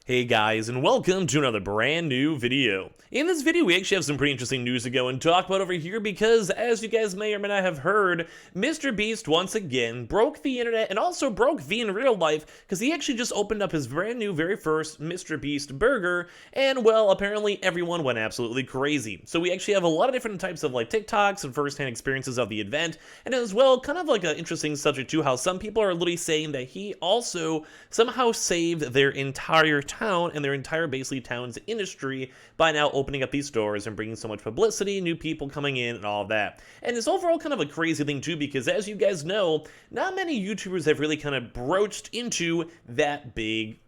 Hey guys, and welcome to another brand new video. In this video, we actually have some pretty interesting news to go and talk about over here because, as you guys may or may not have heard, Mrbeast once again broke the internet and also broke V in real life because he actually just opened up his brand new very first Mrbeast burger, and well, apparently everyone went absolutely crazy. So we actually have a lot of different types of like TikToks and first-hand experiences of the event, and as well, kind of like an interesting subject too, how some people are literally saying that he also somehow saved their entire town and their entire basically town's industry by now opening up these stores and bringing so much publicity, new people coming in and all of that. And it's overall kind of a crazy thing too, because as you guys know, not many YouTubers have really kind of broached into that big,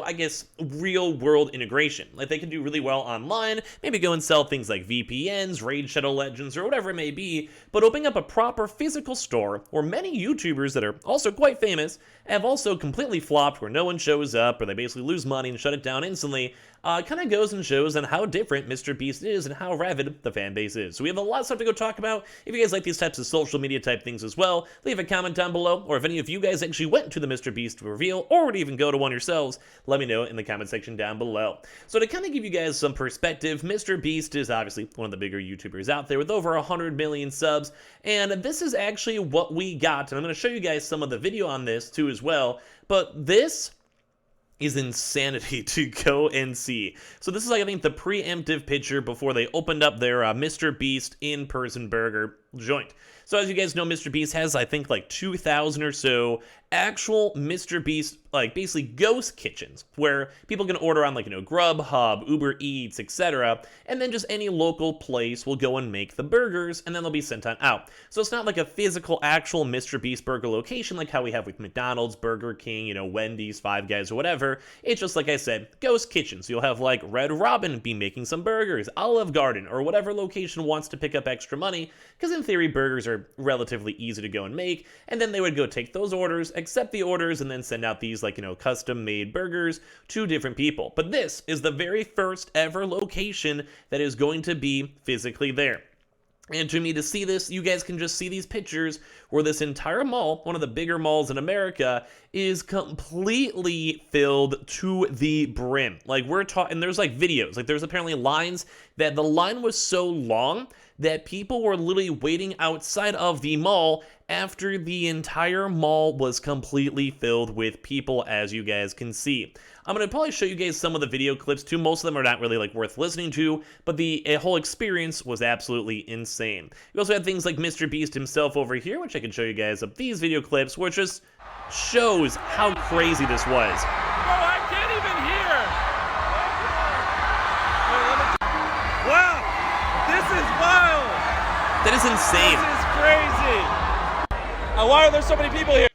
I guess, real world integration. Like they can do really well online, maybe go and sell things like VPNs, Raid Shadow Legends, or whatever it may be, but opening up a proper physical store where many YouTubers that are also quite famous have also completely flopped, where no one shows up, or they basically lose money and shut it down instantly, kind of goes and shows on how different Mrbeast is and how rabid the fan base is. So we have a lot of stuff to go talk about. If you guys like these types of social media type things as well, leave a comment down below, or if any of you guys actually went to the Mrbeast reveal, or would even go to one yourselves, let me know in the comment section down below. So to kind of give you guys some perspective, Mrbeast is obviously one of the bigger YouTubers out there with over 100 million subs, and this is actually what we got, and I'm going to show you guys some of the video on this too as well, but this is insanity to go and see. So this is like, I think, the preemptive picture before they opened up their Mrbeast in-person burger joint. So as you guys know, Mrbeast has, I think, like 2,000 or so actual Mrbeast, like basically ghost kitchens, where people can order on like, Grubhub, Uber Eats, etc. And then just any local place will go and make the burgers, and then they'll be sent on out. So it's not like a physical, actual Mrbeast burger location like how we have with McDonald's, Burger King, Wendy's, Five Guys, or whatever. It's just, like I said, ghost kitchens. You'll have like Red Robin be making some burgers, Olive Garden, or whatever location wants to pick up extra money, because in theory, burgers are relatively easy to go and make, and then they would go take those orders, accept the orders, and then send out these like, custom made burgers to different people. But this is the very first ever location that is going to be physically there. And to me, to see this, you guys can just see these pictures where this entire mall, one of the bigger malls in America, is completely filled to the brim. Like we're talking, and there's like videos, like there's apparently lines that the line was so long that people were literally waiting outside of the mall after the entire mall was completely filled with people, as you guys can see. I'm going to probably show you guys some of the video clips too. Most of them are not really like worth listening to, but the whole experience was absolutely insane. We also had things like Mrbeast himself over here, which I can show you guys of these video clips, which just shows how crazy this was. Bro, I can't even hear. Wow, this is wild. That is insane. This is crazy. Why are there so many people here?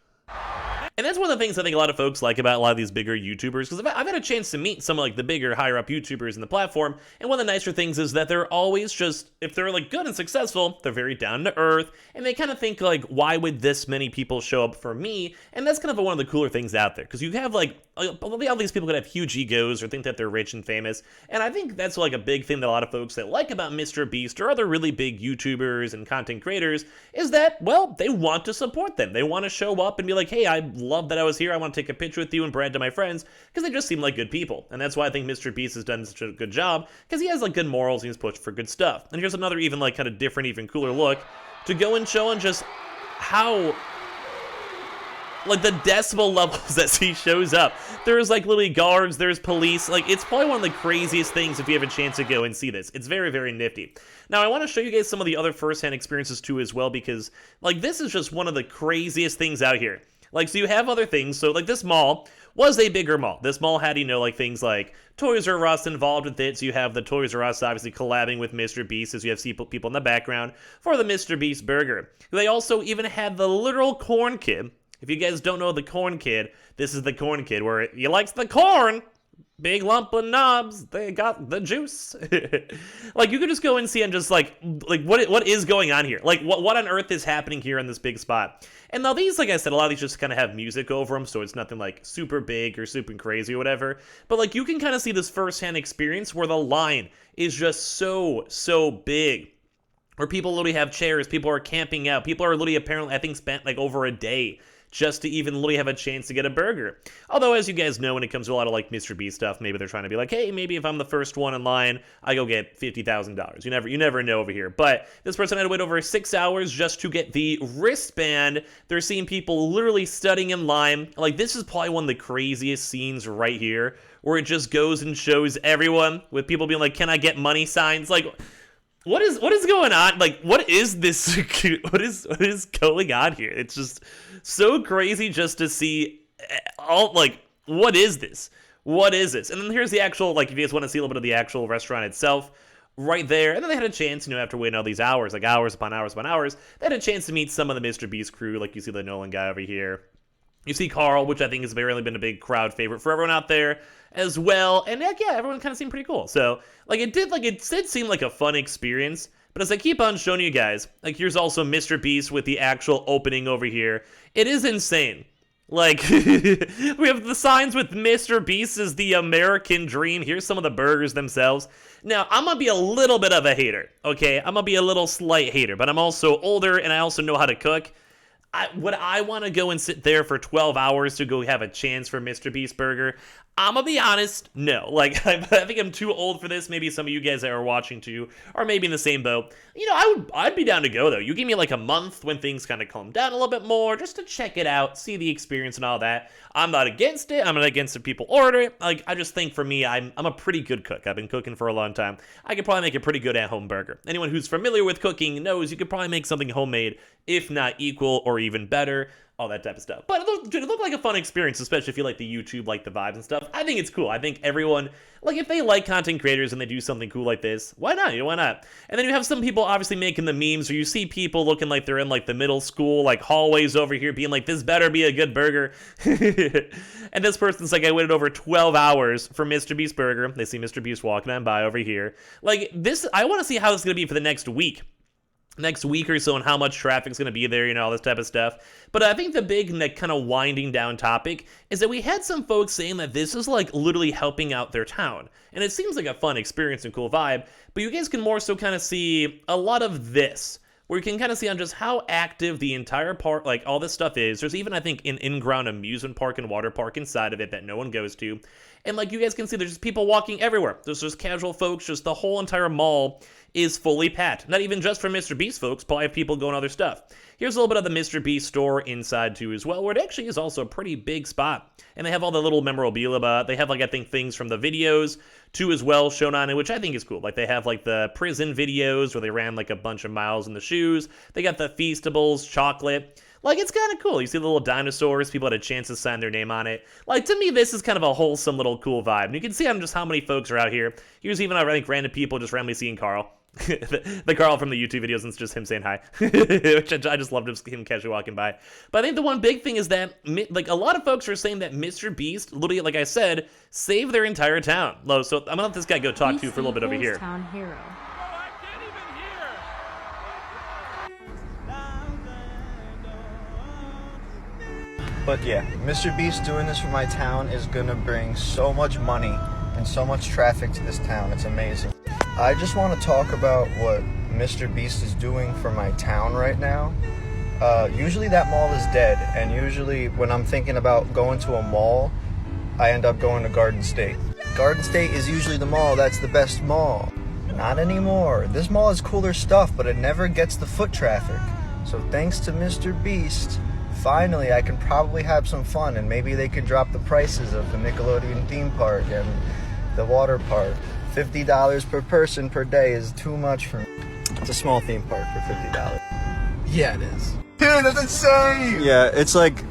And that's one of the things I think a lot of folks like about a lot of these bigger YouTubers, because I've had a chance to meet some of like the bigger, higher up YouTubers in the platform, and one of the nicer things is that they're always just, if they're like good and successful, they're very down to earth, and they kind of think like, why would this many people show up for me? And that's kind of one of the cooler things out there, because you have like, all these people could have huge egos or think that they're rich and famous, and I think that's like a big thing that a lot of folks that like about Mrbeast or other really big YouTubers and content creators is that, well, they want to support them. They want to show up and be like, hey, I love that I was here. I want to take a picture with you and brag to my friends, because they just seem like good people. And that's why I think Mrbeast has done such a good job, because he has like good morals and he's pushed for good stuff. And here's another even like kind of different, even cooler look to go and show and just how like the decibel levels that he shows up. There's like literally guards, there's police. Like it's probably one of the craziest things if you have a chance to go and see this. It's very, very nifty. Now I want to show you guys some of the other first-hand experiences too as well, because like this is just one of the craziest things out here. Like, so you have other things. So like this mall was a bigger mall. This mall had, like things like Toys R Us involved with it. So you have the Toys R Us obviously collabing with Mrbeast, as you have people in the background for the Mrbeast burger. They also even had the literal corn kid. If you guys don't know the corn kid, this is the corn kid where he likes the corn. Big lump of knobs, they got the juice. Like you could just go and see and just like what is going on here? Like what on earth is happening here in this big spot? And now these, like I said, a lot of these just kind of have music over them, so it's nothing like super big or super crazy or whatever. But like you can kind of see this firsthand experience where the line is just so big. Where people literally have chairs, people are camping out, people are literally apparently, I think, spent like over a day just to even literally have a chance to get a burger. Although, as you guys know, when it comes to a lot of like Mrbeast stuff, maybe they're trying to be like, hey, maybe if I'm the first one in line, I go get $50,000. You never know over here. But this person had to wait over 6 hours just to get the wristband. They're seeing people literally studying in line. Like, this is probably one of the craziest scenes right here, where it just goes and shows everyone with people being like, can I get money signs? Like, what is going on? Like, what is this? What is going on here? It's just so crazy just to see all, like, what is this? What is this? And then here's the actual, like, if you guys want to see a little bit of the actual restaurant itself, right there. And then they had a chance, after waiting all these hours, like hours upon hours upon hours, they had a chance to meet some of the Mrbeast crew. Like, you see the Nolan guy over here. You see Carl, which I think has apparently been a big crowd favorite for everyone out there as well. And heck yeah, everyone kind of seemed pretty cool. So, it did seem like a fun experience. But as I keep on showing you guys, like, here's also Mrbeast with the actual opening over here. It is insane. Like, we have the signs with Mrbeast as the American dream. Here's some of the burgers themselves. Now, I'm going to be a little bit of a hater, okay? I'm going to be a little slight hater, but I'm also older and I also know how to cook. Would I want to go and sit there for 12 hours to go have a chance for Mrbeast burger? I'm gonna be honest, no. Like, I think I'm too old for this. Maybe some of you guys that are watching too are maybe in the same boat. I'd be down to go though. You give me like a month when things kind of calm down a little bit more, just to check it out, see the experience and all that. I'm not against it. I'm not against if people order it. Like, I just think for me, I'm a pretty good cook. I've been cooking for a long time. I could probably make a pretty good at-home burger. Anyone who's familiar with cooking knows you could probably make something homemade, if not equal or even better. All that type of stuff. But it looked like a fun experience, especially if you like the YouTube, like the vibes and stuff. I think it's cool. I think everyone, like, if they like content creators and they do something cool like this, why not? Why not? And then you have some people obviously making the memes, or you see people looking like they're in, like, the middle school, like, hallways over here being like, this better be a good burger. And this person's like, I waited over 12 hours for Mrbeast burger. They see Mrbeast walking on by over here. Like, this, I want to see how this is going to be for the next week or so, and how much traffic's going to be there, all this type of stuff. But I think the big, like, kind of winding down topic is that we had some folks saying that this is, like, literally helping out their town. And it seems like a fun experience and cool vibe, but you guys can more so kind of see a lot of this, where you can kind of see on just how active the entire park, like, all this stuff is. There's even, I think, an in-ground amusement park and water park inside of it that no one goes to. And, like, you guys can see, there's just people walking everywhere. There's just casual folks, just the whole entire mall is fully packed. Not even just for Mrbeast folks, probably have people going other stuff. Here's a little bit of the Mrbeast store inside too as well, where it actually is also a pretty big spot. And they have all the little memorabilia. They have, like, I think things from the videos too as well shown on it, which I think is cool. Like, they have, like, the prison videos where they ran, like, a bunch of miles in the shoes. They got the Feastables, chocolate. Like, it's kind of cool. You see the little dinosaurs. People had a chance to sign their name on it. Like, to me, this is kind of a wholesome little cool vibe. And you can see on just how many folks are out here. Here's even, I think, random people just randomly seeing Carl. the Carl from the YouTube videos, and it's just him saying hi. Which I just loved him casually walking by. But I think the one big thing is that, like, a lot of folks are saying that Mrbeast, literally, like I said, saved their entire town. So I'm gonna let this guy go talk to you for a little bit over here. Town hero. But yeah, Mrbeast doing this for my town is gonna bring so much money and so much traffic to this town. It's amazing. I just want to talk about what Mrbeast is doing for my town right now. Usually that mall is dead, and usually when I'm thinking about going to a mall, I end up going to Garden State. Garden State is usually the mall that's the best mall. Not anymore. This mall has cooler stuff, but it never gets the foot traffic. So thanks to Mrbeast, finally I can probably have some fun, and maybe they could drop the prices of the Nickelodeon theme park and the water park. $50 per person per day is too much for me. It's a small theme park for $50. Yeah, it is. Dude, that's insane! Yeah, it's like,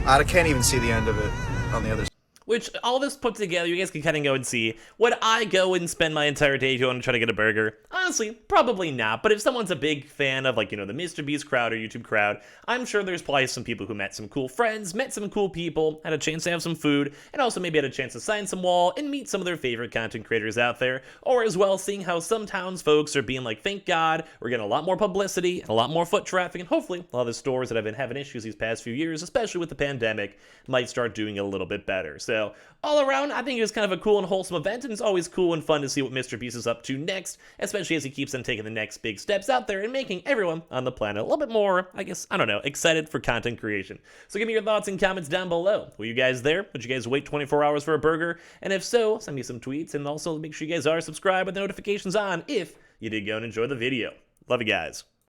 I can't even see the end of it on the other side. Which, all this put together, you guys can kind of go and see. Would I go and spend my entire day going to try to get a burger? Honestly, probably not. But if someone's a big fan of, like, the Mrbeast crowd or YouTube crowd, I'm sure there's probably some people who met some cool friends, met some cool people, had a chance to have some food, and also maybe had a chance to sign some wall and meet some of their favorite content creators out there. Or as well, seeing how some towns folks are being like, thank God, we're getting a lot more publicity and a lot more foot traffic, and hopefully a lot of the stores that have been having issues these past few years, especially with the pandemic, might start doing a little bit better. So So all around, I think it was kind of a cool and wholesome event, and it's always cool and fun to see what Mrbeast is up to next, especially as he keeps on taking the next big steps out there and making everyone on the planet a little bit more, I guess, I don't know, excited for content creation. So give me your thoughts and comments down below. Were you guys there? Would you guys wait 24 hours for a burger? And if so, send me some tweets, and also make sure you guys are subscribed with the notifications on if you did go and enjoy the video. Love you guys.